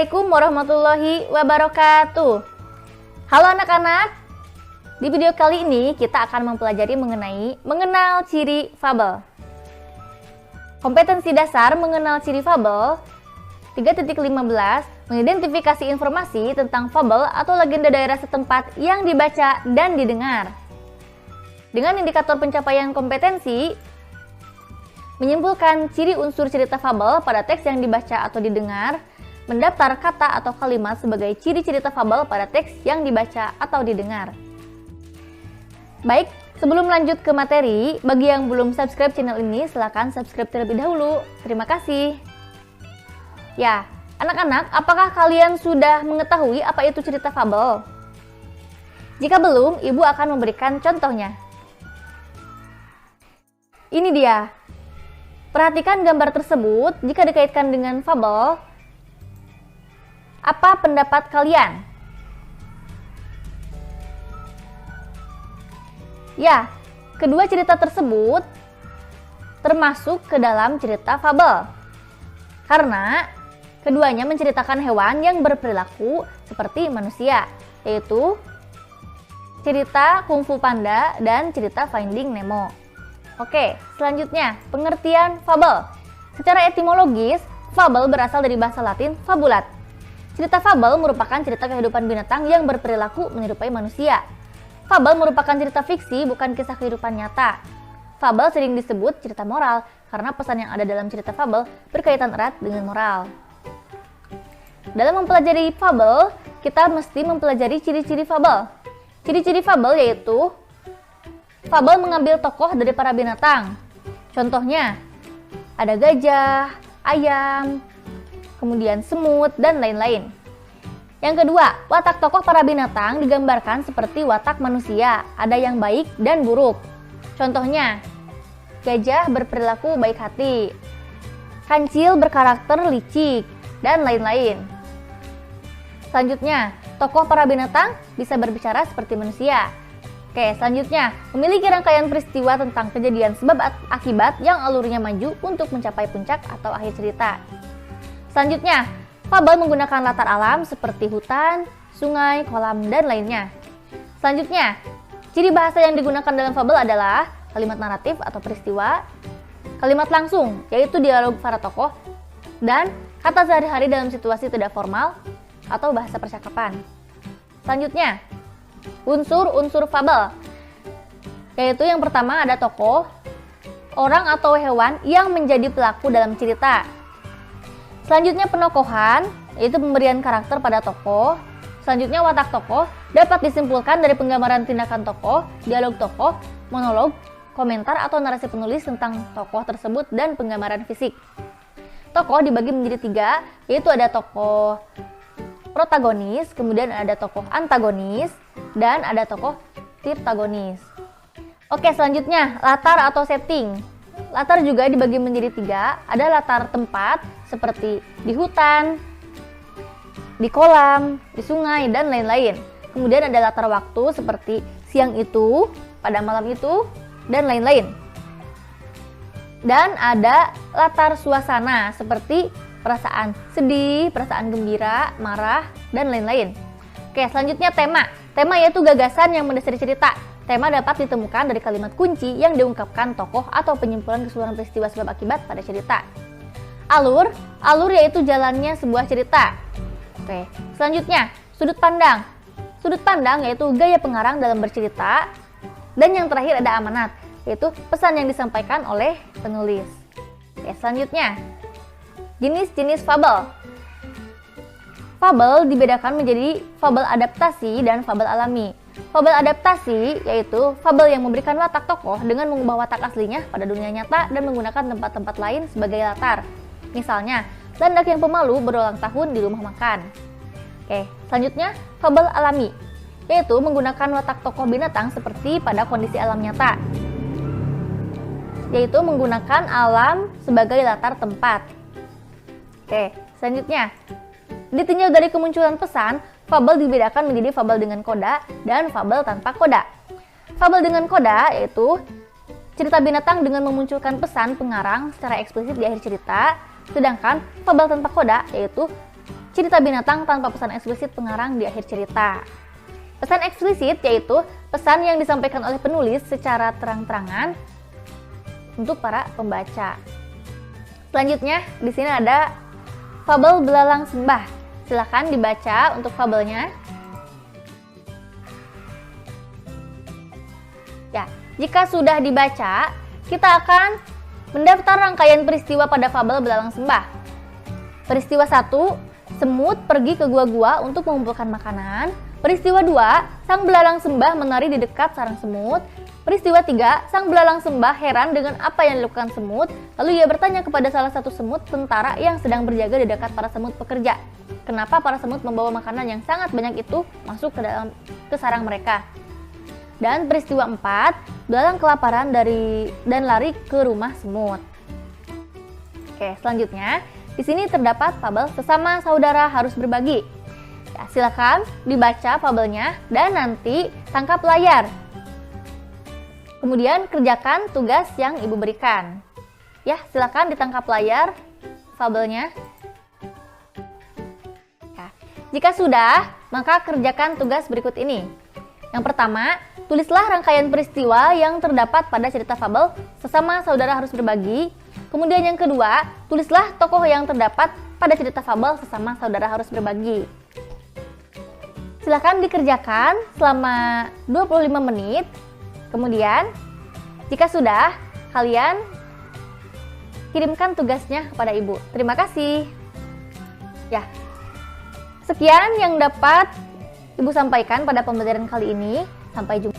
Assalamualaikum warahmatullahi wabarakatuh. Halo anak-anak. Di video kali ini kita akan mempelajari mengenai mengenal ciri fabel. Kompetensi dasar mengenal ciri fabel 3.15 mengidentifikasi informasi tentang fabel atau legenda daerah setempat yang dibaca dan didengar. Dengan indikator pencapaian kompetensi, menyimpulkan ciri unsur cerita fabel pada teks yang dibaca atau didengar, mendaftar kata atau kalimat sebagai ciri cerita fabel pada teks yang dibaca atau didengar. Baik, sebelum lanjut ke materi, bagi yang belum subscribe channel ini, silakan subscribe terlebih dahulu. Terima kasih. Ya, anak-anak, apakah kalian sudah mengetahui apa itu cerita fabel? Jika belum, ibu akan memberikan contohnya. Ini dia. Perhatikan gambar tersebut. Jika dikaitkan dengan fabel, apa pendapat kalian? Ya, kedua cerita tersebut termasuk ke dalam cerita fabel. Karena keduanya menceritakan hewan yang berperilaku seperti manusia, yaitu cerita Kung Fu Panda dan cerita Finding Nemo. Oke, selanjutnya pengertian fabel. Secara etimologis, fabel berasal dari bahasa Latin fabulat. Cerita fabel merupakan cerita kehidupan binatang yang berperilaku menyerupai manusia. Fabel merupakan cerita fiksi, bukan kisah kehidupan nyata. Fabel sering disebut cerita moral karena pesan yang ada dalam cerita fabel berkaitan erat dengan moral. Dalam mempelajari fabel, kita mesti mempelajari ciri-ciri fabel. Ciri-ciri fabel yaitu fabel mengambil tokoh dari para binatang. Contohnya, ada gajah, ayam, kemudian semut, dan lain-lain. Yang kedua, watak tokoh para binatang digambarkan seperti watak manusia, ada yang baik dan buruk. Contohnya, gajah berperilaku baik hati, kancil berkarakter licik, dan lain-lain. Selanjutnya, tokoh para binatang bisa berbicara seperti manusia. Oke, selanjutnya, memiliki rangkaian peristiwa tentang kejadian sebab akibat yang alurnya maju untuk mencapai puncak atau akhir cerita. Selanjutnya, fabel menggunakan latar alam seperti hutan, sungai, kolam, dan lainnya. Selanjutnya, ciri bahasa yang digunakan dalam fabel adalah kalimat naratif atau peristiwa, kalimat langsung, yaitu dialog para tokoh, dan kata sehari-hari dalam situasi tidak formal atau bahasa percakapan. Selanjutnya, unsur-unsur fabel, yaitu yang pertama ada tokoh, orang atau hewan yang menjadi pelaku dalam cerita. Selanjutnya penokohan, yaitu pemberian karakter pada tokoh. Selanjutnya watak tokoh dapat disimpulkan dari penggambaran tindakan tokoh, dialog tokoh, monolog, komentar atau narasi penulis tentang tokoh tersebut, dan penggambaran fisik. Tokoh dibagi menjadi 3, yaitu ada tokoh protagonis, kemudian ada tokoh antagonis, dan ada tokoh tirtagonis. Oke, selanjutnya latar atau setting. Latar juga dibagi menjadi 3, ada latar tempat seperti di hutan, di kolam, di sungai, dan lain-lain. Kemudian ada latar waktu seperti siang itu, pada malam itu, dan lain-lain. Dan ada latar suasana seperti perasaan sedih, perasaan gembira, marah, dan lain-lain. Oke, selanjutnya tema. Tema yaitu gagasan yang mendasari cerita. Tema dapat ditemukan dari kalimat kunci yang diungkapkan tokoh atau penyimpulan keseluruhan peristiwa sebab akibat pada cerita. Alur yaitu jalannya sebuah cerita. Oke, selanjutnya sudut pandang. Sudut pandang yaitu gaya pengarang dalam bercerita. Dan yang terakhir ada amanat, yaitu pesan yang disampaikan oleh penulis. Oke, selanjutnya jenis-jenis fabel. Fabel dibedakan menjadi fabel adaptasi dan fabel alami. Fabel adaptasi yaitu fabel yang memberikan watak tokoh dengan mengubah watak aslinya pada dunia nyata dan menggunakan tempat-tempat lain sebagai latar. Misalnya, landak yang pemalu berulang tahun di rumah makan. Oke, selanjutnya fabel alami, yaitu menggunakan watak tokoh binatang seperti pada kondisi alam nyata, yaitu menggunakan alam sebagai latar tempat. Oke, selanjutnya ditinjau dari kemunculan pesan, fabel dibedakan menjadi fabel dengan koda dan fabel tanpa koda. Fabel dengan koda yaitu cerita binatang dengan memunculkan pesan pengarang secara eksplisit di akhir cerita, sedangkan fabel tanpa koda yaitu cerita binatang tanpa pesan eksplisit pengarang di akhir cerita. Pesan eksplisit yaitu pesan yang disampaikan oleh penulis secara terang-terangan untuk para pembaca. Selanjutnya, di sini ada fabel Belalang Sembah. Silakan dibaca untuk fabelnya. Ya, jika sudah dibaca, kita akan mendaftar rangkaian peristiwa pada fabel Belalang Sembah. Peristiwa 1, semut pergi ke gua-gua untuk mengumpulkan makanan. Peristiwa 2, sang belalang sembah menari di dekat sarang semut. Peristiwa 3, sang belalang sembah heran dengan apa yang dilakukan semut. Lalu ia bertanya kepada salah satu semut tentara yang sedang berjaga di dekat para semut pekerja. Kenapa para semut membawa makanan yang sangat banyak itu masuk ke sarang mereka? Dan peristiwa 4, belalang kelaparan dan lari ke rumah semut. Oke, selanjutnya di sini terdapat fabel Sesama Saudara Harus Berbagi. Ya, silakan dibaca fabelnya dan nanti tangkap layar. Kemudian kerjakan tugas yang ibu berikan. Ya, silakan ditangkap layar fabelnya. Ya, jika sudah, maka kerjakan tugas berikut ini. Yang pertama, tulislah rangkaian peristiwa yang terdapat pada cerita fabel Sesama Saudara Harus Berbagi. Kemudian yang kedua, tulislah tokoh yang terdapat pada cerita fabel Sesama Saudara Harus Berbagi. Silakan dikerjakan selama 25 menit. Kemudian, jika sudah, kalian kirimkan tugasnya kepada ibu. Terima kasih. Ya, sekian yang dapat ibu sampaikan pada pembelajaran kali ini. Sampai jumpa.